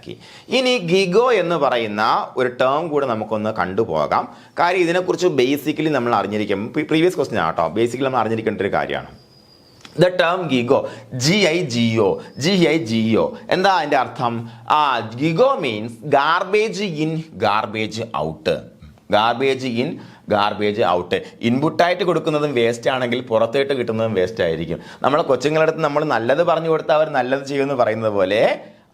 മനസ്സിലാക്കി. ഇനി ഗിഗോ എന്ന് പറയുന്ന ഒരു ടേം കൂടെ നമുക്കൊന്ന് കണ്ടുപോകാം. കാര്യം ഇതിനെക്കുറിച്ച് ബേസിക്കലി നമ്മൾ അറിഞ്ഞിരിക്കും. പ്രീവിയസ് ക്വസ്റ്റ്യൻ ആട്ടോ, ബേസിക്കലി നമ്മൾ അറിഞ്ഞിരിക്കേണ്ട ഒരു കാര്യമാണ്. ദ ടേം ഗിഗോ, GIGO എന്താ അതിൻ്റെ അർത്ഥം? GIGO means garbage in garbage out. Garbage in garbage out. ഇൻപുട്ടായിട്ട് കൊടുക്കുന്നതും വേസ്റ്റ് ആണെങ്കിൽ പുറത്തേട്ട് കിട്ടുന്നതും വേസ്റ്റ് ആയിരിക്കും. നമ്മളെ കൊച്ചുങ്ങളടുത്ത് നമ്മൾ നല്ലത് പറഞ്ഞു കൊടുത്താൽ അവർ നല്ലത് ചെയ്യുമെന്ന് പറയുന്നത് പോലെ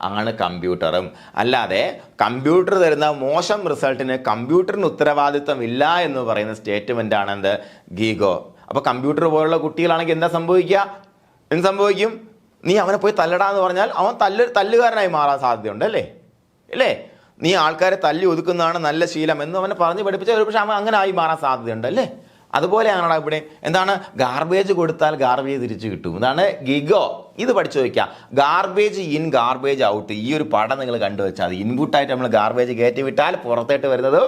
ആണ് കമ്പ്യൂട്ടറും. അല്ലാതെ കമ്പ്യൂട്ടർ തരുന്ന മോശം റിസൾട്ടിന് കമ്പ്യൂട്ടറിന് ഉത്തരവാദിത്വം ഇല്ല എന്ന് പറയുന്ന സ്റ്റേറ്റ്മെന്റ് ആണ് എന്ത്? ഗീഗോ. അപ്പൊ കമ്പ്യൂട്ടർ പോലുള്ള കുട്ടികളാണെങ്കിൽ എന്താ സംഭവിക്കുക? എന്ത് സംഭവിക്കും? നീ അവനെ പോയി തല്ലടാന്ന് പറഞ്ഞാൽ അവൻ തല്ലുകാരനായി മാറാൻ സാധ്യതയുണ്ട് അല്ലേ? നീ ആൾക്കാരെ തല്ലി ഒതുക്കുന്നതാണ് നല്ല ശീലം എന്ന് അവനെ പറഞ്ഞ് പഠിപ്പിച്ചാൽ ഒരു പക്ഷെ അവൻ അങ്ങനെ ആയി മാറാൻ സാധ്യതയുണ്ട് അല്ലേ? അതുപോലെയാണോ ഇവിടെ? എന്താണ്? ഗാർബേജ് കൊടുത്താൽ ഗാർബേജ് തിരിച്ചു കിട്ടും. ഇതാണ് ഗിഗോ. ഇത് പഠിച്ചു വയ്ക്കുക. Garbage in garbage out. ഈ ഒരു പടം നിങ്ങൾ കണ്ടുവച്ചാൽ അത് ഇൻപുട്ടായിട്ട് നമ്മൾ ഗാർബേജ് കയറ്റി വിട്ടാൽ പുറത്തേട്ട് വരുന്നത്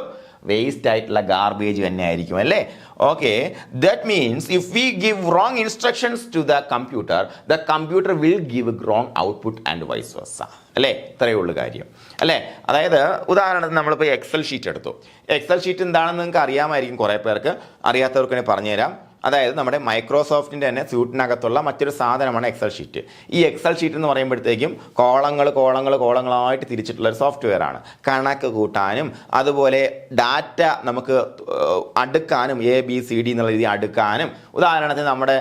വേസ്റ്റ് ആയിട്ടുള്ള ഗാർബേജ് തന്നെ ആയിരിക്കും അല്ലേ? Okay, that means if we give wrong instructions to the computer will give wrong output and vice versa അല്ലേ? ഇത്രയേ ഉള്ളൂ കാര്യം അല്ലേ? അതായത് ഉദാഹരണത്തിന് നമ്മളിപ്പോൾ എക്സൽ ഷീറ്റ് എടുത്തു. എക്സൽ ഷീറ്റ് എന്താണെന്ന് നിങ്ങൾക്ക് അറിയാമായിരിക്കും, കുറേ പേർക്ക്. അറിയാത്തവർക്ക് പറഞ്ഞുതരാം. അതായത് നമ്മുടെ മൈക്രോസോഫ്റ്റിൻ്റെ തന്നെ സ്യൂട്ടിനകത്തുള്ള മറ്റൊരു സാധനമാണ് എക്സൽ ഷീറ്റ്. ഈ എക്സൽ ഷീറ്റ് എന്ന് പറയുമ്പോഴത്തേക്കും കോളങ്ങളായിട്ട് തിരിച്ചിട്ടുള്ള ഒരു സോഫ്റ്റ്വെയർ ആണ്. കണക്ക് കൂട്ടാനും അതുപോലെ ഡാറ്റ നമുക്ക് അടുക്കാനും ABCD എന്നുള്ള രീതി അടുക്കാനും. ഉദാഹരണത്തിന് നമ്മുടെ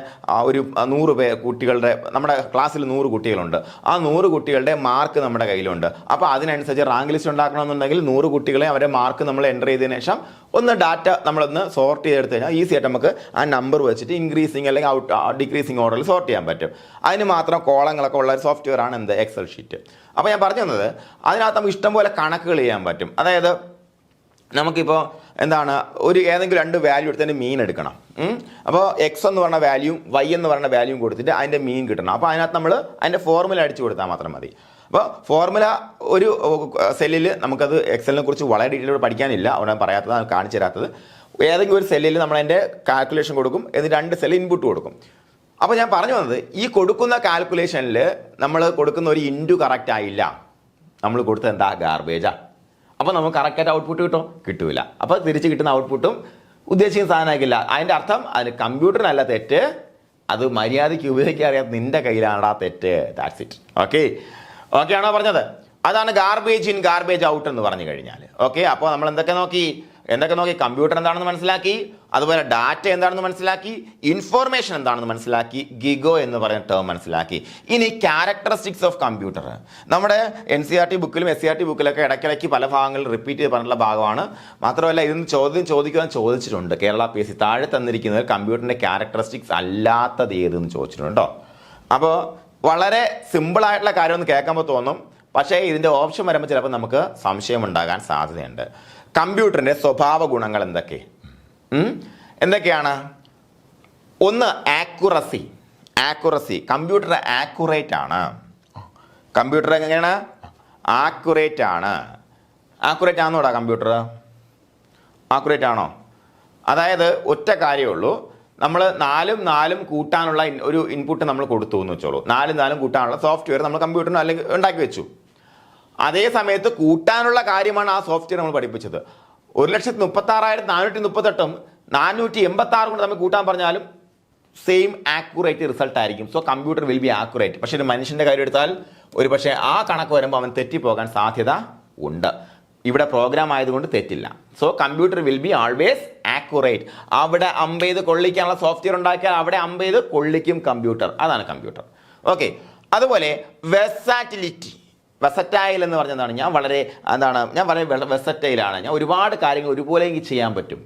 ഒരു 100 കുട്ടികളുടെ, നമ്മുടെ ക്ലാസ്സിൽ 100 കുട്ടികളുണ്ട്. ആ 100 കുട്ടികളുടെ മാർക്ക് നമ്മുടെ കയ്യിലുണ്ട്. അപ്പോൾ അതിനനുസരിച്ച് റാങ്ക് ലിസ്റ്റ് ഉണ്ടാക്കണമെന്നുണ്ടെങ്കിൽ 100 കുട്ടികളെ അവരുടെ മാർക്ക് നമ്മൾ എൻ്റർ ചെയ്തതിനു ശേഷം ഒന്ന് ഡാറ്റ നമ്മളൊന്ന് സോർട്ട് ചെയ്തെടുത്ത് കഴിഞ്ഞാൽ ഈസി ആയിട്ട് നമുക്ക് ആ നമ്പർ വെച്ചിട്ട് ഇൻക്രീസിങ് അല്ലെങ്കിൽ ഡിക്രീസിങ് ഓർഡറിൽ സോർട്ട് ചെയ്യാൻ പറ്റും. അതിന് മാത്രം കോളങ്ങളൊക്കെ ഉള്ള ഒരു സോഫ്റ്റ്വെയർ ആണ് എന്ത്? Excel sheet. അപ്പോൾ ഞാൻ പറഞ്ഞു തന്നത് അതിനകത്ത് നമുക്ക് ഇഷ്ടംപോലെ കണക്കുകൾ ചെയ്യാൻ പറ്റും. അതായത് നമുക്കിപ്പോൾ എന്താണ്, ഏതെങ്കിലും 2 വാല്യൂ എടുത്തതിൻ്റെ മീൻ എടുക്കണം. അപ്പോൾ X എന്ന് പറഞ്ഞ വാല്യൂ Y എന്ന് പറഞ്ഞ വാല്യൂ കൊടുത്തിട്ട് അതിൻ്റെ മീൻ കിട്ടണം. അപ്പോൾ അതിനകത്ത് നമ്മൾ അതിൻ്റെ ഫോർമുല അടിച്ചു കൊടുത്താൽ മാത്രം മതി. അപ്പോൾ ഫോർമുല ഒരു സെല്ലിൽ നമുക്കത് എക്സലിനെ കുറിച്ച് വളരെ ഡീറ്റെയിൽ പഠിക്കാനില്ല, അവിടെ പറയാത്തത്, കാണിച്ചു തരാത്തത്. ഏതെങ്കിലും ഒരു സെല്ലിൽ നമ്മൾ അതിൻ്റെ കാൽക്കുലേഷൻ കൊടുക്കും, എന്നിട്ട് 2 സെല്ല് ഇൻപുട്ട് കൊടുക്കും. അപ്പോൾ ഞാൻ പറഞ്ഞു വന്നത്, ഈ കൊടുക്കുന്ന കാൽക്കുലേഷനിൽ നമ്മൾ കൊടുക്കുന്ന ഒരു ഇൻറ്റു കറക്റ്റ് ആയില്ല, നമ്മൾ കൊടുത്തത് എന്താ? ഗാർബേജാ. അപ്പോൾ നമുക്ക് കറക്റ്റായിട്ട് ഔട്ട്പുട്ട് കിട്ടില്ല. അപ്പോൾ തിരിച്ച് കിട്ടുന്ന ഔട്ട്പുട്ടും ഉദ്ദേശിക്കുന്ന സാധനമാക്കില്ല. അതിൻ്റെ അർത്ഥം അതിന് കമ്പ്യൂട്ടറിനല്ല തെറ്റ്, അത് മര്യാദയ്ക്ക് ഉപയോഗിക്കാൻ അറിയാത്ത നിൻ്റെ കയ്യിലാണ് ആ തെറ്റ്. That's it. ഓക്കെ ആണോ പറഞ്ഞത്? അതാണ് ഗാർബേജ് ഇൻ ഗാർബേജ് ഔട്ട് എന്ന് പറഞ്ഞു കഴിഞ്ഞാൽ. ഓക്കെ, അപ്പോൾ നമ്മൾ എന്തൊക്കെ നോക്കി? കമ്പ്യൂട്ടർ എന്താണെന്ന് മനസ്സിലാക്കി, അതുപോലെ ഡാറ്റ എന്താണെന്ന് മനസ്സിലാക്കി, ഇൻഫോർമേഷൻ എന്താണെന്ന് മനസ്സിലാക്കി, ഗിഗോ എന്ന് പറയുന്ന ടേം മനസ്സിലാക്കി. ഇനി ക്യാരക്ടറിസ്റ്റിക്സ് ഓഫ് കമ്പ്യൂട്ടർ നമ്മുടെ NCERT ബുക്കിലും SCERT ബുക്കിലൊക്കെ ഇടയ്ക്കിടയ്ക്ക് പല ഭാഗങ്ങളിൽ റിപ്പീറ്റ് ചെയ്ത് പറഞ്ഞിട്ടുള്ള ഭാഗമാണ്. മാത്രമല്ല ഇതിന് ചോദിച്ചിട്ടുണ്ട്. കേരള PSC താഴെ തന്നിരിക്കുന്നത് കമ്പ്യൂട്ടറിൻ്റെ ക്യാരക്ടറിസ്റ്റിക്സ് അല്ലാത്തത് ഏതെന്ന് ചോദിച്ചിട്ടുണ്ടോ? അപ്പോൾ വളരെ സിമ്പിളായിട്ടുള്ള കാര്യമൊന്ന് കേൾക്കുമ്പോൾ തോന്നും, പക്ഷേ ഇതിൻ്റെ ഓപ്ഷൻ വരുമ്പോൾ ചിലപ്പോൾ നമുക്ക് സംശയമുണ്ടാകാൻ സാധ്യതയുണ്ട്. കമ്പ്യൂട്ടറിൻ്റെ സ്വഭാവ ഗുണങ്ങൾ എന്തൊക്കെയാണ്? ഒന്ന്, ആക്യുറസി. കമ്പ്യൂട്ടർ ആക്യുറേറ്റ് ആണ്. കമ്പ്യൂട്ടർ എങ്ങനെയാണ്? ആക്യുറേറ്റ് ആണ്. ആക്യുറേറ്റ് ആണോടാ കമ്പ്യൂട്ടർ? ആക്യുറേറ്റ് ആണോ? അതായത് ഒറ്റ കാര്യമേ ഉള്ളൂ, നമ്മൾ 4 കൂട്ടാനുള്ള ഒരു ഇൻപുട്ട് നമ്മൾ കൊടുത്തു എന്ന് വെച്ചോളൂ. 4 കൂട്ടാനുള്ള സോഫ്റ്റ്വെയർ നമ്മൾ കമ്പ്യൂട്ടറിന് അല്ലെങ്കിൽ ഉണ്ടാക്കി വെച്ചു. അതേ സമയത്ത് കൂട്ടാനുള്ള കാര്യമാണ് ആ സോഫ്റ്റ്വെയർ നമ്മൾ പഠിപ്പിച്ചത്. 1,36,438 486 കൊണ്ട് നമ്മൾ കൂട്ടാൻ പറഞ്ഞാലും സെയിം ആക്യുറേറ്റ് റിസൾട്ട് ആയിരിക്കും. So computer will be accurate. പക്ഷേ ഒരു മനുഷ്യൻ്റെ കാര്യം എടുത്താൽ ഒരു പക്ഷേ ആ കണക്ക് വരുമ്പോൾ അവൻ തെറ്റിപ്പോകാൻ സാധ്യത ഉണ്ട്. ഇവിടെ പ്രോഗ്രാം ആയതുകൊണ്ട് തെറ്റില്ല. So computer will be always accurate. അവിടെ അമ്പെയ്ത് കൊള്ളിക്കാനുള്ള സോഫ്റ്റ്വെയർ ഉണ്ടാക്കിയാൽ അവിടെ അമ്പെയ്ത് കൊള്ളിക്കും കമ്പ്യൂട്ടർ. അതാണ് കമ്പ്യൂട്ടർ. ഓക്കെ, അതുപോലെ വെസറ്റൈൽ എന്ന് പറഞ്ഞതാണ്. ഞാൻ വളരെ വെസറ്റൈലാണ്. ഞാൻ ഒരുപാട് കാര്യങ്ങൾ ഒരുപോലെ എനിക്ക് ചെയ്യാൻ പറ്റും.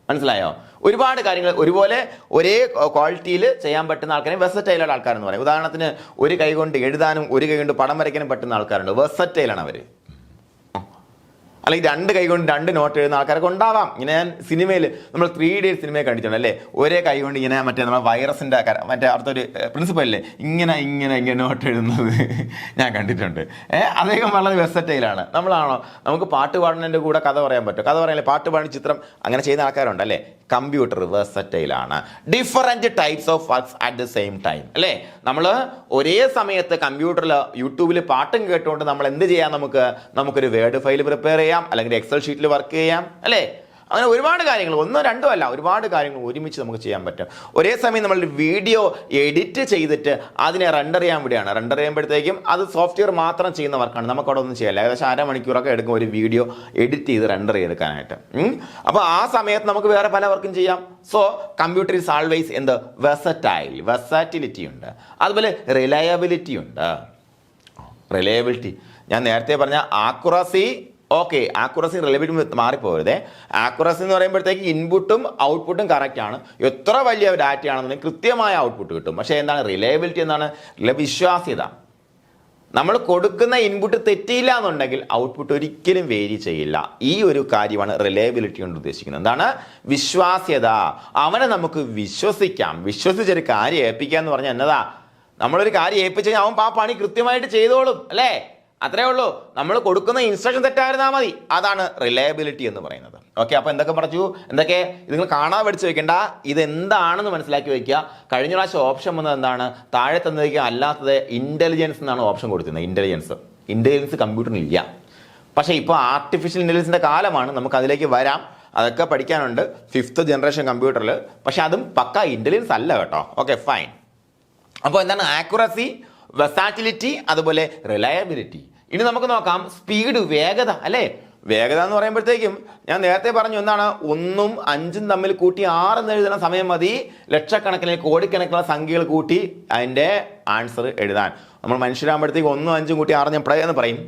മനസ്സിലായോ? ഒരുപാട് കാര്യങ്ങൾ ഒരുപോലെ ഒരേ ക്വാളിറ്റിയിൽ ചെയ്യാൻ പറ്റുന്ന ആൾക്കാരെ വെസറ്റൈലുള്ള ആൾക്കാരെന്ന് പറയും. ഉദാഹരണത്തിന് ഒരു കൈ കൊണ്ട് എഴുതാനും ഒരു കൈ കൊണ്ട് പടം വരയ്ക്കാനും പറ്റുന്ന ആൾക്കാരുണ്ട്. വെസറ്റൈലാണ് അവർ. അല്ലെങ്കിൽ 2 കൈ കൊണ്ട് 2 നോട്ട് എഴുതുന്ന ആൾക്കാരൊക്കെ ഉണ്ടാവാം. ഇങ്ങനെ ഞാൻ സിനിമയിൽ നമ്മൾ 3D സിനിമയിൽ കണ്ടിട്ടുണ്ട് അല്ലേ, ഒരേ കൈ കൊണ്ട് ഇങ്ങനെ മറ്റേ നമ്മൾ വൈറസിൻ്റെ മറ്റേ അടുത്തൊരു പ്രിൻസിപ്പൽ അല്ലേ ഇങ്ങനെ നോട്ട് എഴുതുന്നത് ഞാൻ കണ്ടിട്ടുണ്ട്. അദ്ദേഹം വളരെ വെർസറ്റൈലാണ്. നമ്മളാണോ, നമുക്ക് പാട്ട് പാടുന്നതിൻ്റെ കൂടെ കഥ പറയാൻ പറ്റും, കഥ പറയാൻ പാട്ട് പാടി ചിത്രം അങ്ങനെ ചെയ്യുന്ന ആൾക്കാരുണ്ട് അല്ലേ. കമ്പ്യൂട്ടർ വെർസറ്റൈലാണ്. Different types of works at the same time അല്ലേ. നമ്മൾ ഒരേ സമയത്ത് കമ്പ്യൂട്ടറിൽ യൂട്യൂബിൽ പാട്ടും കേട്ടുകൊണ്ട് നമ്മൾ എന്ത് ചെയ്യാം, നമുക്കൊരു വേർഡ് ഫയൽ പ്രിപ്പയർ ചെയ്യാം, അല്ലെങ്കിൽ എക്സൽ ഷീറ്റിൽ വർക്ക് ചെയ്യാം അല്ലേ. അങ്ങനെ ഒരുപാട് കാര്യങ്ങൾ, 1 2 അല്ല, ഒരുപാട് കാര്യങ്ങൾ ഒരുമിച്ച് നമുക്ക് ചെയ്യാൻ പറ്റും. ഒരേ സമയം നമ്മൾ വീഡിയോ എഡിറ്റ് ചെയ്തിട്ട് അതിനെ റെൻഡർ ചെയ്യാൻ വേണ്ടിയാണ്. റെൻഡർ ചെയ്യുമ്പോഴത്തേക്കും അത് സോഫ്റ്റ്വെയർ മാത്രം ചെയ്യുന്ന വർക്കാണ്, നമുക്കവിടെ ഒന്നും ചെയ്യില്ല. ഏകദേശം 1/2 മണിക്കൂറൊക്കെ എടുക്കും ഒരു വീഡിയോ എഡിറ്റ് ചെയ്ത് റെൻഡർ ചെയ്തെടുക്കാനായിട്ട്. അപ്പോൾ ആ സമയത്ത് നമുക്ക് വേറെ പല വർക്കും ചെയ്യാം. സോ കമ്പ്യൂട്ടർ ഈസ് ആൾവേസ് എന്ത് വെർസറ്റൈൽ, വെർസാറ്റിലിറ്റി ഉണ്ട്. അതുപോലെ റിലയബിലിറ്റി ഉണ്ട്. റിലയബിലിറ്റി ഞാൻ നേരത്തെ പറഞ്ഞ ആക്യുറസി, ഓക്കെ, ആക്യുറസി റിലയബിലിറ്റി മാറിപ്പോരുതേ. ആക്യുറസി എന്ന് പറയുമ്പോഴത്തേക്ക് ഇൻപുട്ടും ഔട്ട്പുട്ടും കറക്റ്റ് ആണ്. എത്ര വലിയ ഡാറ്റയാണെന്നുണ്ടെങ്കിൽ കൃത്യമായ ഔട്ട്പുട്ട് കിട്ടും. പക്ഷേ എന്താണ് റിലയബിലിറ്റി? എന്താണ് വിശ്വാസ്യത. നമ്മൾ കൊടുക്കുന്ന ഇൻപുട്ട് തെറ്റിയില്ല എന്നുണ്ടെങ്കിൽ ഔട്ട്പുട്ട് ഒരിക്കലും വേരി ചെയ്യില്ല. ഈ ഒരു കാര്യമാണ് റിലയബിലിറ്റി കൊണ്ട് ഉദ്ദേശിക്കുന്നത്. എന്താണ്? വിശ്വാസ്യത. അവനെ നമുക്ക് വിശ്വസിക്കാം. വിശ്വസിച്ചൊരു കാര്യം ഏൽപ്പിക്കുക എന്ന് പറഞ്ഞാൽ എന്നതാ, നമ്മളൊരു കാര്യം ഏൽപ്പിച്ച് കഴിഞ്ഞാൽ അവൻ ആ പണി കൃത്യമായിട്ട് ചെയ്തോളും അല്ലേ. അത്രേ ഉള്ളൂ. നമ്മൾ കൊടുക്കുന്ന ഇൻസ്ട്രക്ഷൻ തെറ്റായിരുന്നാൽ മതി. അതാണ് റിലയബിലിറ്റി എന്ന് പറയുന്നത്. ഓക്കെ, അപ്പോൾ എന്തൊക്കെ പറഞ്ഞു, എന്തൊക്കെ ഇത് നിങ്ങൾ കാണാൻ പഠിച്ചു വെക്കേണ്ട, ഇതെന്താണെന്ന് മനസ്സിലാക്കി വയ്ക്കുക. കഴിഞ്ഞ പ്രാവശ്യം ഓപ്ഷൻ വന്നത് എന്താണ്, താഴെ തന്നിരിക്കുക അല്ലാത്തത് ഇന്റലിജൻസ് എന്നാണ് ഓപ്ഷൻ കൊടുത്തിരുന്നത്. ഇന്റലിജൻസ് കമ്പ്യൂട്ടറിന് ഇല്ല. പക്ഷേ ഇപ്പോൾ ആർട്ടിഫിഷ്യൽ ഇന്റലിജൻസിൻ്റെ കാലമാണ്, നമുക്ക് അതിലേക്ക് വരാം. അതൊക്കെ പഠിക്കാനുണ്ട് 5th ജനറേഷൻ കമ്പ്യൂട്ടറിൽ. പക്ഷെ അതും പക്ക ഇന്റലിജൻസ് അല്ല കേട്ടോ. Okay, fine. അപ്പോൾ എന്താണ് ആക്യുറസി, വെർസാറ്റിലിറ്റി, അതുപോലെ റിലയബിലിറ്റി. ഇനി നമുക്ക് നോക്കാം സ്പീഡ്, വേഗത അല്ലേ. വേഗത എന്ന് പറയുമ്പോഴത്തേക്കും ഞാൻ നേരത്തെ പറഞ്ഞു എന്താണ്, 1ഉം 5ഉം തമ്മിൽ കൂട്ടി 6 എന്ന് എഴുതുന്ന സമയം മതി ലക്ഷക്കണക്കിന് കോടിക്കണക്കിനുള്ള സംഖ്യകൾ കൂട്ടി അതിൻ്റെ ആൻസർ എഴുതാൻ. നമ്മൾ മനുഷ്യരാകുമ്പോഴത്തേക്ക് 1ഉം 5ഉം കൂട്ടി 6 ഞാൻ എന്ന് പറയും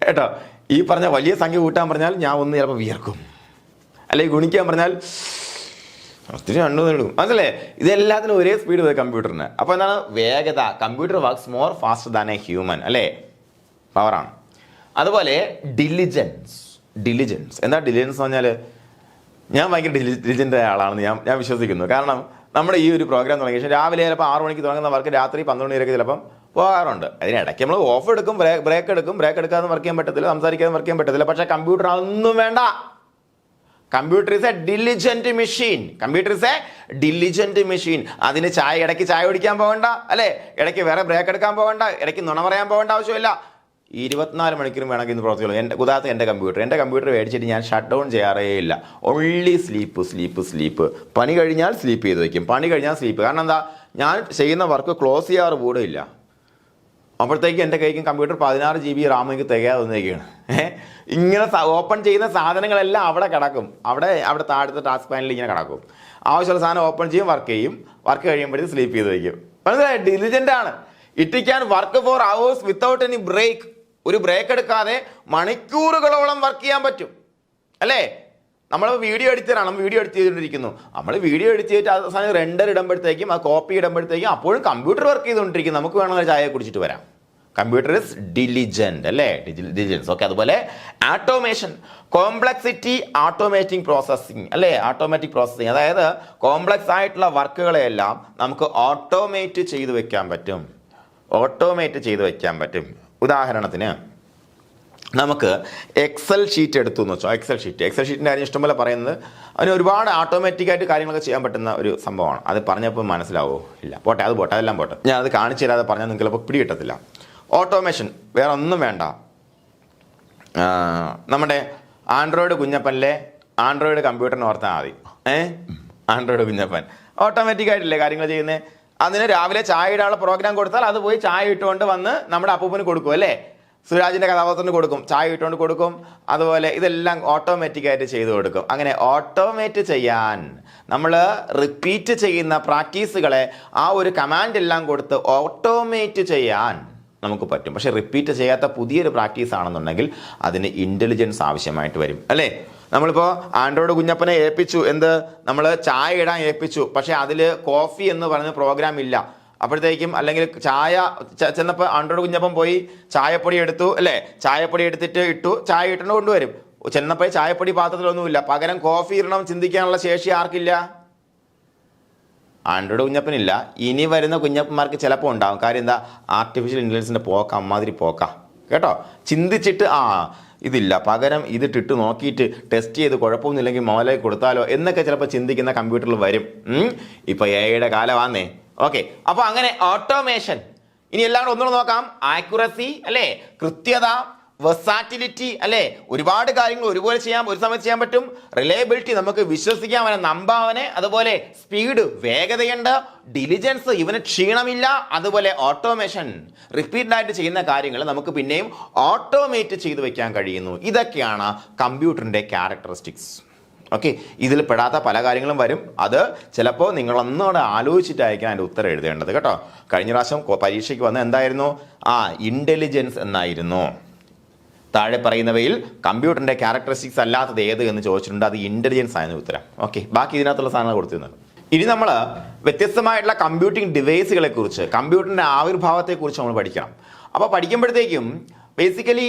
കേട്ടോ. ഈ പറഞ്ഞ വലിയ സംഖ്യ കൂട്ടാൻ പറഞ്ഞാൽ ഞാൻ ഒന്ന് ചിലപ്പോൾ വിയർക്കും, അല്ലെങ്കിൽ ഗുണിക്കാൻ പറഞ്ഞാൽ ഒത്തിരി എടുക്കും. മനസ്സിലേ, ഇതെല്ലാത്തിനും ഒരേ സ്പീഡ് വരും കമ്പ്യൂട്ടറിന്. അപ്പോൾ എന്താണ് വേഗത? Computer works more fast than A human അല്ലേ, പവറാണ്. അതുപോലെ ഡിലിജൻസ്. എന്താ ഡിലിജൻസ് എന്ന് പറഞ്ഞാൽ, ഞാൻ ഭയങ്കര ഡിലിജൻ്റ് ആളാണെന്ന് ഞാൻ വിശ്വസിക്കുന്നു. കാരണം നമ്മുടെ ഈ ഒരു പ്രോഗ്രാം തുടങ്ങിയ ശേഷം രാവിലെ ചിലപ്പോൾ 6 മണിക്ക് തുടങ്ങുന്ന വർക്ക് രാത്രി 12 മണി വരെയൊക്കെ ചിലപ്പം പോകാറുണ്ട്. അതിനിടയ്ക്ക് നമ്മൾ ഓഫ് എടുക്കും, ബ്രേക്ക് എടുക്കാതെ വർക്ക് ചെയ്യാൻ പറ്റത്തില്ല, സംസാരിക്കാതെ വർക്ക് ചെയ്യാൻ പറ്റത്തില്ല. പക്ഷേ കമ്പ്യൂട്ടർ അതൊന്നും വേണ്ട. Computer is A diligent machine. അതിന് ഇടയ്ക്ക് ചായ കുടിക്കാൻ പോകണ്ട അല്ലേ, ഇടയ്ക്ക് വേറെ ബ്രേക്ക് എടുക്കാൻ പോകണ്ട, ഇടയ്ക്ക് നുണ പറയാൻ പോകേണ്ട ആവശ്യമില്ല. 24 മണിക്കൂറും വേണമെങ്കിൽ ഇന്ന് പ്രവർത്തിക്കുള്ളൂ. ഉദാഹരണത്തിന് എൻ്റെ കമ്പ്യൂട്ടർ മേടിച്ചിട്ട് ഞാൻ ഷട്ട് ഡൗൺ ചെയ്യാറേ ഇല്ല. Only sleep. പണി കഴിഞ്ഞാൽ സ്ലീപ്പ് ചെയ്ത് വയ്ക്കും, കാരണം എന്താ, ഞാൻ ചെയ്യുന്ന വർക്ക് ക്ലോസ് ചെയ്യാറ് കൂടെ ഇല്ല. അപ്പോഴത്തേക്ക് എൻ്റെ കൈക്കും കമ്പ്യൂട്ടർ 16 GB റാം എനിക്ക് തികയാതെ വന്നേക്കാണ്. ഇങ്ങനെ ഓപ്പൺ ചെയ്യുന്ന സാധനങ്ങളെല്ലാം അവിടെ കിടക്കും, അവിടെ താഴത്തെ ടാസ്ക് പാനലിൽ ഇങ്ങനെ കിടക്കും. ആവശ്യമുള്ള സാധനം ഓപ്പൺ ചെയ്യും, വർക്ക് കഴിയുമ്പോഴത്തേക്ക് സ്ലീപ്പ് ചെയ്ത് വയ്ക്കും. മനസ്സിലായി? ഡിലിജൻ്റ് ആണ്. It can work for hours without any break. ഒരു ബ്രേക്ക് എടുക്കാതെ മണിക്കൂറുകളോളം വർക്ക് ചെയ്യാൻ പറ്റും അല്ലേ. നമ്മൾ വീഡിയോ എഡിറ്ററാണ്, വീഡിയോ എഡിറ്റ് ചെയ്തുകൊണ്ടിരിക്കുന്നു. നമ്മൾ വീഡിയോ എഡിറ്റ് ചെയ്തിട്ട് അവസാനം റെൻഡർ ഇടുമ്പോഴത്തേക്കും ആ കോപ്പി ഇടുമ്പോഴത്തേക്കും അപ്പോഴും കമ്പ്യൂട്ടർ വർക്ക് ചെയ്തുകൊണ്ടിരിക്കും. നമുക്ക് വേണമെങ്കിൽ ചായ കുടിച്ചിട്ട് വരാം. കമ്പ്യൂട്ടർ ഇസ് ഡിലിജന്റ് അല്ലേ, ഡിലിജൻസ്. ഓക്കെ, അതുപോലെ ആട്ടോമേഷൻ, കോംപ്ലക്സിറ്റി, ഓട്ടോമാറ്റിക് പ്രോസസ്സിങ് അല്ലേ. ഓട്ടോമാറ്റിക് പ്രോസസ്സിങ് അതായത് കോംപ്ലക്സ് ആയിട്ടുള്ള വർക്കുകളെല്ലാം നമുക്ക് ഓട്ടോമേറ്റ് ചെയ്ത് വെക്കാൻ പറ്റും. ഉദാഹരണത്തിന് നമുക്ക് എക്സൽ ഷീറ്റ് എടുത്തു എന്ന് വെച്ചോ. എക്സൽ ഷീറ്റിൻ്റെ കാര്യം ഇഷ്ടംപോലെ പറയുന്നത്, അതിന് ഒരുപാട് ഓട്ടോമാറ്റിക്കായിട്ട് കാര്യങ്ങളൊക്കെ ചെയ്യാൻ പറ്റുന്ന ഒരു സംഭവമാണ്. അത് പറഞ്ഞപ്പോൾ മനസ്സിലാവോ? ഇല്ല, അതെല്ലാം പോട്ടെ. ഞാൻ അത് കാണിച്ചു തരാതെ പറഞ്ഞാൽ നിങ്ങൾക്ക് ചിലപ്പോൾ പിടി കിട്ടത്തില്ല. ഓട്ടോമേഷൻ വേറെ ഒന്നും വേണ്ട. നമ്മുടെ ആൻഡ്രോയിഡ് കുഞ്ഞപ്പനിലെ ആൻഡ്രോയിഡ് കമ്പ്യൂട്ടറിന് ഓർത്താൽ മതി. ആൻഡ്രോയിഡ് കുഞ്ഞപ്പൻ ഓട്ടോമാറ്റിക്കായിട്ടില്ലേ കാര്യങ്ങൾ ചെയ്യുന്നത്. അതിന് രാവിലെ ചായ ഇടാനുള്ള പ്രോഗ്രാം കൊടുത്താൽ അത് പോയി ചായ ഇട്ടുകൊണ്ട് വന്ന് നമ്മുടെ അപ്പൂപ്പന് കൊടുക്കും അല്ലേ, സുരാജിൻ്റെ കഥാപാത്രത്തിന് കൊടുക്കും, ചായ ഇട്ടുകൊണ്ട് കൊടുക്കും. അതുപോലെ ഇതെല്ലാം ഓട്ടോമാറ്റിക്കായിട്ട് ചെയ്തു കൊടുക്കും. അങ്ങനെ ഓട്ടോമേറ്റ് ചെയ്യാൻ നമ്മൾ റിപ്പീറ്റ് ചെയ്യുന്ന പ്രാക്ടീസുകളെ ആ ഒരു കമാൻഡ് എല്ലാം കൊടുത്ത് ഓട്ടോമേറ്റ് ചെയ്യാൻ നമുക്ക് പറ്റും. പക്ഷേ റിപ്പീറ്റ് ചെയ്യാത്ത പുതിയൊരു പ്രാക്ടീസ് ആണെന്നുണ്ടെങ്കിൽ അതിന് ഇൻ്റലിജൻസ് ആവശ്യമായിട്ട് വരും അല്ലേ. നമ്മളിപ്പോൾ ആൻഡ്രോയിഡ് കുഞ്ഞപ്പനെ ഏൽപ്പിച്ചു, നമ്മൾ ചായ ഇടാൻ ഏൽപ്പിച്ചു, പക്ഷേ അതിൽ കോഫി എന്ന് പറയുന്ന പ്രോഗ്രാം ഇല്ല. അപ്പോഴത്തേക്കും അല്ലെങ്കിൽ ചായ ചെന്നപ്പോൾ ആണ്ടോട് കുഞ്ഞപ്പം പോയി ചായപ്പൊടി എടുത്തു അല്ലേ, ചായപ്പൊടി എടുത്തിട്ട് ഇട്ടു, ചായ ഇട്ടു കൊണ്ടുവരും. ചെന്നപ്പോൾ ചായപ്പൊടി പാത്രത്തിലൊന്നുമില്ല, പകരം കോഫി ഇടണം ചിന്തിക്കാനുള്ള ശേഷി ആർക്കില്ല? ആൻഡ്രോയിഡ് കുഞ്ഞപ്പനില്ല. ഇനി വരുന്ന കുഞ്ഞപ്പന്മാർക്ക് ചിലപ്പോൾ ഉണ്ടാവും. കാര്യം എന്താ? ആർട്ടിഫിഷ്യൽ ഇൻ്റലിജൻസിൻ്റെ പോക്ക അമ്മാതിരി പോക്ക കേട്ടോ. ചിന്തിച്ചിട്ട് ഇതില്ല, പകരം ഇതിട്ടിട്ട് നോക്കിയിട്ട് ടെസ്റ്റ് ചെയ്ത് കുഴപ്പമൊന്നുമില്ലെങ്കിൽ മോലേക്ക് കൊടുത്താലോ എന്നൊക്കെ ചിലപ്പോൾ ചിന്തിക്കുന്ന കമ്പ്യൂട്ടറിൽ വരും. ഇപ്പൊ എയുടെ കാലമാന്നേ. ഓക്കെ, അപ്പൊ അങ്ങനെ ഓട്ടോമേഷൻ. ഇനി എല്ലാവരും ഒന്നുകൂടെ നോക്കാം. ആക്യുറസി അല്ലേ, കൃത്യത, വെർസാറ്റിലിറ്റി അല്ലേ, ഒരുപാട് കാര്യങ്ങൾ ഒരുപോലെ ചെയ്യാം, ഒരു സമയത്ത് ചെയ്യാൻ പറ്റും. റിലയബിലിറ്റി, നമുക്ക് വിശ്വസിക്കാവനെ നമ്പാവനെ. അതുപോലെ സ്പീഡ്, വേഗതയുണ്ട്. ഡിലിജൻസ്, ഇവന് ക്ഷീണമില്ല. അതുപോലെ ഓട്ടോമേഷൻ, റിപ്പീറ്റഡായിട്ട് ചെയ്യുന്ന കാര്യങ്ങൾ നമുക്ക് പിന്നെയും ഓട്ടോമേറ്റ് ചെയ്ത് വെക്കാൻ കഴിയുന്നു. ഇതൊക്കെയാണ് കമ്പ്യൂട്ടറിന്റെ ക്യാരക്ടറിസ്റ്റിക്സ്. ഓക്കെ, ഇതിൽ പെടാത്ത പല കാര്യങ്ങളും വരും. അത് ചിലപ്പോൾ നിങ്ങളൊന്നുകൂടെ ആലോചിച്ചിട്ടായിരിക്കും അതിൻ്റെ ഉത്തരം എഴുതേണ്ടത് കേട്ടോ. കഴിഞ്ഞ പ്രാവശ്യം പരീക്ഷയ്ക്ക് വന്ന എന്തായിരുന്നു? ഇന്റലിജൻസ് എന്നായിരുന്നു. താഴെ പറയുന്നവയിൽ കമ്പ്യൂട്ടറിന്റെ ക്യാരക്ടറിസ്റ്റിക്സ് അല്ലാത്തത് ഏത് എന്ന് ചോദിച്ചിട്ടുണ്ട്. അത് ഇന്റലിജൻസ് ആയിരുന്നു ഉത്തരം. ഓക്കെ, ബാക്കി ഇതിനകത്തുള്ള സാധനങ്ങൾ കൊടുത്തിരുന്നത്. ഇനി നമ്മൾ വ്യത്യസ്തമായിട്ടുള്ള കമ്പ്യൂട്ടിംഗ് ഡിവൈസുകളെ കുറിച്ച്, കമ്പ്യൂട്ടറിന്റെ ആവിർഭാവത്തെക്കുറിച്ച് നമ്മൾ പഠിക്കണം. അപ്പോൾ പഠിക്കുമ്പോഴത്തേക്കും ബേസിക്കലി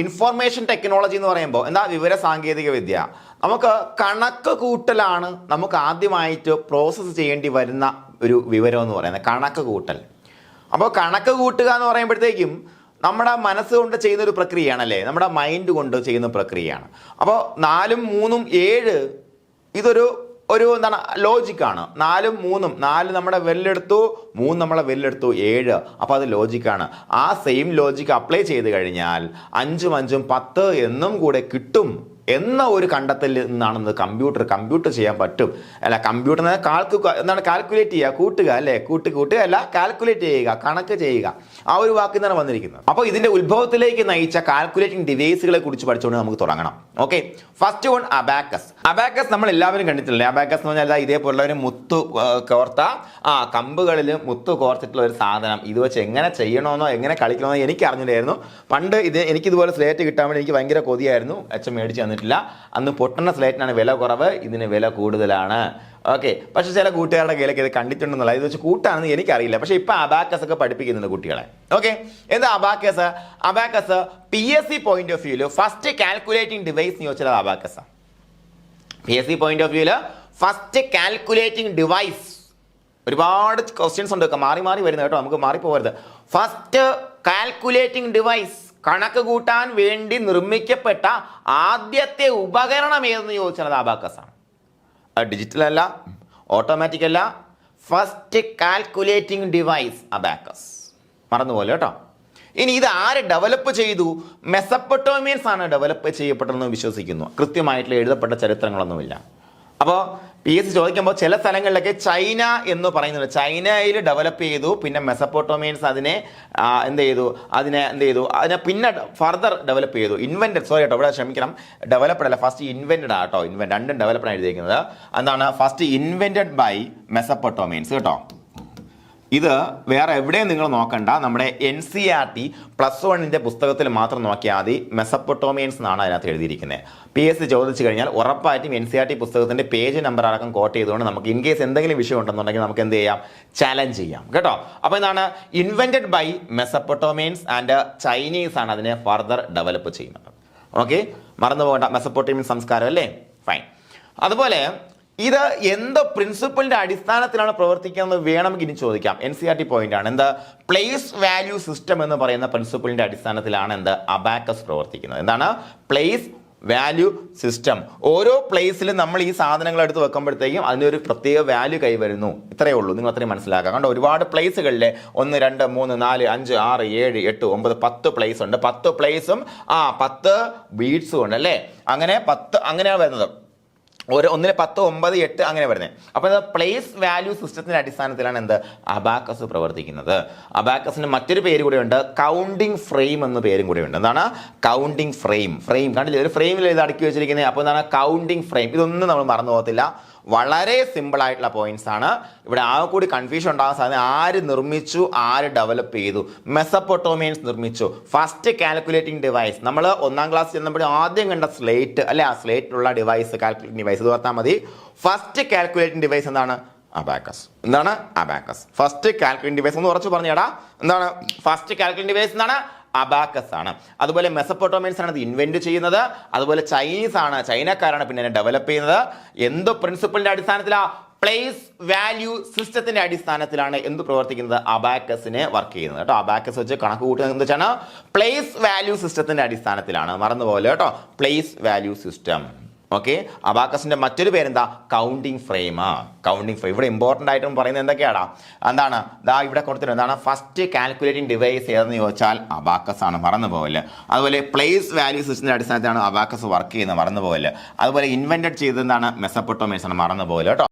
ഇൻഫോർമേഷൻ ടെക്നോളജി എന്ന് പറയുമ്പോൾ എന്താ? വിവര സാങ്കേതിക വിദ്യ. നമുക്ക് കണക്ക് കൂട്ടലാണ് നമുക്ക് ആദ്യമായിട്ട് പ്രോസസ്സ് ചെയ്യേണ്ടി വരുന്ന ഒരു വിവരം എന്ന് പറയുന്നത്, കണക്ക് കൂട്ടൽ. അപ്പോൾ കണക്ക് കൂട്ടുക എന്ന് പറയുമ്പോഴത്തേക്കും നമ്മുടെ മനസ്സുകൊണ്ട് ചെയ്യുന്ന ഒരു പ്രക്രിയയാണല്ലേ, നമ്മുടെ മൈൻഡ് കൊണ്ട് ചെയ്യുന്ന പ്രക്രിയയാണ്. അപ്പോൾ 4 3 7 ഇതൊരു എന്താണ് ലോജിക്കാണ്. 4 3 4 നമ്മുടെ വെല്ലെടുത്തു, 3 നമ്മളെ വെല്ലെടുത്തു, 7. അപ്പോൾ അത് ലോജിക്കാണ്. ആ സെയിം ലോജിക്ക് അപ്ലൈ ചെയ്ത് കഴിഞ്ഞാൽ 5 5 10 എന്നും കൂടെ കിട്ടും എന്ന ഒരു കണ്ടെത്തലിൽ നിന്നാണ് കമ്പ്യൂട്ടർ ചെയ്യാൻ പറ്റും. അല്ല, കമ്പ്യൂട്ടർ എന്താണ്? കാൽക്കുലേറ്റ് ചെയ്യുക, കൂട്ടുക അല്ലേ, കൂട്ടുക അല്ല, കാൽക്കുലേറ്റ് ചെയ്യുക, കണക്ക് ചെയ്യുക. ആ ഒരു വാക്കിൽ നിന്നാണ് വന്നിരിക്കുന്നത്. അപ്പോൾ ഇതിന്റെ ഉത്ഭവത്തിലേക്ക് നയിച്ച കാൽക്കുലേറ്റിംഗ് ഡിവൈസുകളെ കുറിച്ച് പഠിച്ചുകൊണ്ട് നമുക്ക് തുടങ്ങണം. Okay, first one abacus. Abacus നമ്മൾ എല്ലാവരും കണ്ടിട്ടില്ലേ? അബാക്കസ് എന്ന് പറഞ്ഞാൽ ഇതേപോലുള്ള ഒരു മുത്തു കോർത്ത കമ്പുകളിൽ മുത്തു കോർത്തിട്ടുള്ള ഒരു സാധനം. ഇത് വെച്ച് എങ്ങനെ ചെയ്യണമെന്നോ എങ്ങനെ കളിക്കണമെന്നോ എനിക്ക് അറിഞ്ഞില്ലായിരുന്നു. പണ്ട് എനിക്കിതുപോലെ സ്ലേറ്റ് കിട്ടാൻ വേണ്ടി എനിക്ക് ഭയങ്കര കൊതിയായിരുന്നു. അച്ഛൻ മേടിച്ച് തന്നിട്ടില്ല. അന്ന് പൊട്ടുന്ന സ്ലേറ്റിനാണ് വില കുറവ്, ഇതിന് വില കൂടുതലാണ്. ഓക്കെ, പക്ഷെ ചില കൂട്ടുകാരുടെ കയ്യിലൊക്കെ ഇത് കണ്ടിട്ടുണ്ടെന്നുള്ള, ഇത് വെച്ച് കൂട്ടാണെന്ന് എനിക്കറിയില്ല. പക്ഷെ ഇപ്പൊ അബാക്കസ് ഒക്കെ പഠിപ്പിക്കുന്നുണ്ട് കുട്ടികളെ. ഓക്കെ, എന്താ abacus? Abacus PSC point of വ്യൂല് ഫസ്റ്റ് കാൽക്കുലേറ്റിംഗ് ഡിവൈസ് എന്ന് ചോദിച്ചാൽ അബാക്കസ്. PSC പോയിന്റ് ഓഫ് വ്യൂല് ഫസ്റ്റ് കാൽക്കുലേറ്റിംഗ് ഡിവൈസ്. ഒരുപാട് ക്വസ്റ്റ്യൻസ് ഉണ്ട്, മാറി വരുന്നത് കേട്ടോ, നമുക്ക് മാറിപ്പോകരുത്. ഫസ്റ്റ് കാൽക്കുലേറ്റിംഗ് ഡിവൈസ്, കണക്ക് കൂട്ടാൻ വേണ്ടി നിർമ്മിക്കപ്പെട്ട ആദ്യത്തെ ഉപകരണം ഏതെന്ന് ചോദിച്ചാൽ അത് അബാക്കസ് ആണ്. ഡിജിറ്റൽ അല്ല, ഓട്ടോമാറ്റിക് അല്ല, ഫസ്റ്റ് കാൽക്കുലേറ്റിംഗ് ഡിവൈസ് അബാക്കസ്. മറന്നുപോലെ കേട്ടോ. ഇനി ഇത് ആര് ഡെവലപ്പ് ചെയ്തു? മെസപ്പൊട്ടോമിയൻസ് ആണ് ഡെവലപ്പ് ചെയ്യപ്പെട്ടതെന്ന് വിശ്വസിക്കുന്നു. കൃത്യമായിട്ടുള്ള എഴുതപ്പെട്ട ചരിത്രങ്ങളൊന്നുമില്ല. അപ്പോൾ PSC ചോദിക്കുമ്പോൾ ചില സ്ഥലങ്ങളിലൊക്കെ ചൈന എന്ന് പറയുന്നുണ്ട്. ചൈനയിൽ ഡെവലപ്പ് ചെയ്തു, പിന്നെ മെസപ്പൊട്ടോമിയൻസ് അതിനെ അതിനെ പിന്നെ ഫർദർ ഡെവലപ്പ് ചെയ്തു. ഇൻവെന്റഡ്, സോറി കേട്ടോ, ഇവിടെ ക്ഷമിക്കണം, ഡെവലപ്ഡ് അല്ല, ഫസ്റ്റ് ഇൻവെന്റഡ് ആട്ടോ. രണ്ടും ഡെവലപ്ഡ് ആണ് എഴുതിയിരിക്കുന്നത്. എന്താണ്? ഫസ്റ്റ് ഇൻവെന്റഡ് ബൈ മെസപ്പൊട്ടോമിയൻസ് കേട്ടോ. ഇത് വേറെ എവിടെയും നിങ്ങൾ നോക്കണ്ട, നമ്മുടെ NCERT +1 പുസ്തകത്തിൽ മാത്രം നോക്കിയാൽ മതി. മെസപ്പൊട്ടോമിയൻസ് എന്നാണ് അതിനകത്ത് എഴുതിയിരിക്കുന്നത്. PSC ചോദിച്ചു കഴിഞ്ഞാൽ ഉറപ്പായിട്ടും NCERT പുസ്തകത്തിന്റെ പേജ് നമ്പർ അടക്കം കോട്ട് ചെയ്തുകൊണ്ട് നമുക്ക് ഇൻ കേസ് എന്തെങ്കിലും വിഷയം ഉണ്ടെന്നുണ്ടെങ്കിൽ നമുക്ക് എന്ത് ചെയ്യാം? ചാലഞ്ച് ചെയ്യാം കേട്ടോ. അപ്പോൾ എന്താണ്? ഇൻവെന്റഡ് ബൈ മെസപ്പൊട്ടോമിയൻസ് ആൻഡ് ചൈനീസ് ആണ് അതിനെ ഫർദർ ഡെവലപ്പ് ചെയ്യുന്നത്. ഓക്കെ, മറന്നു പോകേണ്ട, മെസപ്പൊട്ടോമിയൻ സംസ്കാരം അല്ലേ? ഫൈൻ. അതുപോലെ ഇത് എന്ത് പ്രിൻസിപ്പിളിന്റെ അടിസ്ഥാനത്തിലാണ് പ്രവർത്തിക്കുന്നത് വേണമെങ്കിൽ ഇനി ചോദിക്കാം. NCERT പോയിന്റ് ആണ്. എന്താ? പ്ലേസ് വാല്യൂ സിസ്റ്റം എന്ന് പറയുന്ന പ്രിൻസിപ്പിളിന്റെ അടിസ്ഥാനത്തിലാണ് അബാക്കസ് പ്രവർത്തിക്കുന്നത്. എന്താണ്? Place value system. ഓരോ പ്ലേസിലും നമ്മൾ ഈ സാധനങ്ങൾ എടുത്ത് വെക്കുമ്പോഴത്തേക്കും അതിനൊരു പ്രത്യേക വാല്യൂ കൈവരുന്നു. ഇത്രയേ ഉള്ളൂ, നിങ്ങൾ അത്രയും മനസ്സിലാക്കാം. കണ്ടോ, ഒരുപാട് പ്ലേസുകളിലെ 1 2 3 4 5 6 7 8 9 10 പ്ലേസ് ഉണ്ട്. 10 പ്ലേസും 10 ബീഡ്സും ഉണ്ട് അല്ലേ? അങ്ങനെ 10 അങ്ങനെയാണ് വരുന്നത്. ഒന്നിന് 10 9 8 അങ്ങനെ വരുന്നത്. അപ്പോൾ ഇത് പ്ലേസ് വാല്യൂ സിസ്റ്റത്തിന്റെ അടിസ്ഥാനത്തിലാണ് അബാക്കസ് പ്രവർത്തിക്കുന്നത്. അബാക്കസിന് മറ്റൊരു പേര് കൂടെ ഉണ്ട്, കൗണ്ടിങ് ഫ്രെയിം എന്ന പേരും കൂടെ ഉണ്ട്. എന്താണ്? Counting frame. കണ്ടില്ലേ, ഒരു ഫ്രെയിമിൽ ഇത് അടുക്കി വെച്ചിരിക്കുന്നത്. അപ്പോൾ എന്താണ്? Counting frame. ഇതൊന്നും നമ്മൾ മറന്നു പോകത്തില്ല. വളരെ സിമ്പിൾ ആയിട്ടുള്ള പോയിന്റ്സ് ആണ്. ഇവിടെ കൂടി കൺഫ്യൂഷൻ ഉണ്ടാകാൻ സാധ്യത. ആര് നിർമ്മിച്ചു, ആര് ഡെവലപ്പ് ചെയ്തു? മെസപ്പൊട്ടോമിയൻസ് നിർമ്മിച്ചു. ഫസ്റ്റ് കാൽക്കുലേറ്റിംഗ് ഡിവൈസ് നമ്മൾ 1ാം ക്ലാസ് ചെന്നപ്പോഴും ആദ്യം കണ്ട സ്ലേറ്റ് അല്ലെ, ആ സ്ലേറ്റിലുള്ള ഡിവൈസ്, കാൽക്കുലേറ്റിംഗ് ഡിവൈസ് ഇത് ഓർത്താൽ മതി. ഫസ്റ്റ് കാൽക്കുലേറ്റിംഗ് ഡിവൈസ് എന്താണ്? അബാക്കസ്. എന്താണ് അബാക്കസ്? ഫസ്റ്റ് കാൽക്കുലേറ്റിംഗ് ഡിവൈസ് എന്ന് ഉറച്ചു പറഞ്ഞേടാ. എന്താണ് ഫസ്റ്റ് കാൽക്കുലേറ്റിംഗ് ഡിവൈസ്? എന്താണ് അബാക്കസ് ആണ്. അതുപോലെ മെസപ്പൊട്ടോമിയൻസ് ആണ് ഇത് ഇൻവെന്റ് ചെയ്യുന്നത്. അതുപോലെ ചൈനീസ് ആണ്, ചൈനക്കാരാണ് പിന്നെ ഡെവലപ്പ് ചെയ്യുന്നത്. എന്ത് പ്രിൻസിപ്പിളിന്റെ അടിസ്ഥാനത്തിലാ? പ്ലേസ് വാല്യൂ സിസ്റ്റത്തിന്റെ അടിസ്ഥാനത്തിലാണ് എന്ത് പ്രവർത്തിക്കുന്നത്? അബാക്കസിനെ വർക്ക് ചെയ്യുന്നത് കേട്ടോ. അബാക്കസ് വെച്ച് കണക്ക് കൂട്ടുന്നത് എന്താ വെച്ചാൽ പ്ലേസ് വാല്യൂ സിസ്റ്റത്തിന്റെ അടിസ്ഥാനത്തിലാണ്. മറന്നുപോലെ കേട്ടോ, പ്ലേസ് വാല്യൂ സിസ്റ്റം. ഓക്കെ. അബാക്കസിന്റെ മറ്റൊരു പേരെന്താ? Counting frame. കൗണ്ടിങ് ഫ്രെയിം ഇവിടെ ഇമ്പോർട്ടന്റ് ആയിട്ടും പറയുന്നത് എന്തൊക്കെയാടാ? എന്താണ് ദാ ഇവിടെ കൊടുത്തിട്ട് എന്താണ് ഫസ്റ്റ് കാൽക്കുലേറ്റിംഗ് ഡിവൈസ് ഏതെന്ന് ചോദിച്ചാൽ അബാക്കസ് ആണ്. മറന്നുപോകല്. അതുപോലെ പ്ലേസ് വാല്യൂ സിസ്റ്റത്തിന്റെ അടിസ്ഥാനത്തിലാണ് അബാക്കസ് വർക്ക് ചെയ്യുന്നത്. മറന്നുപോകല്. അതുപോലെ ഇൻവെന്റഡ് ചെയ്തത് എന്താണ്? മെസപ്പൊട്ടോമിയൻസ് ആണ്. മറന്നുപോകല് കേട്ടോ.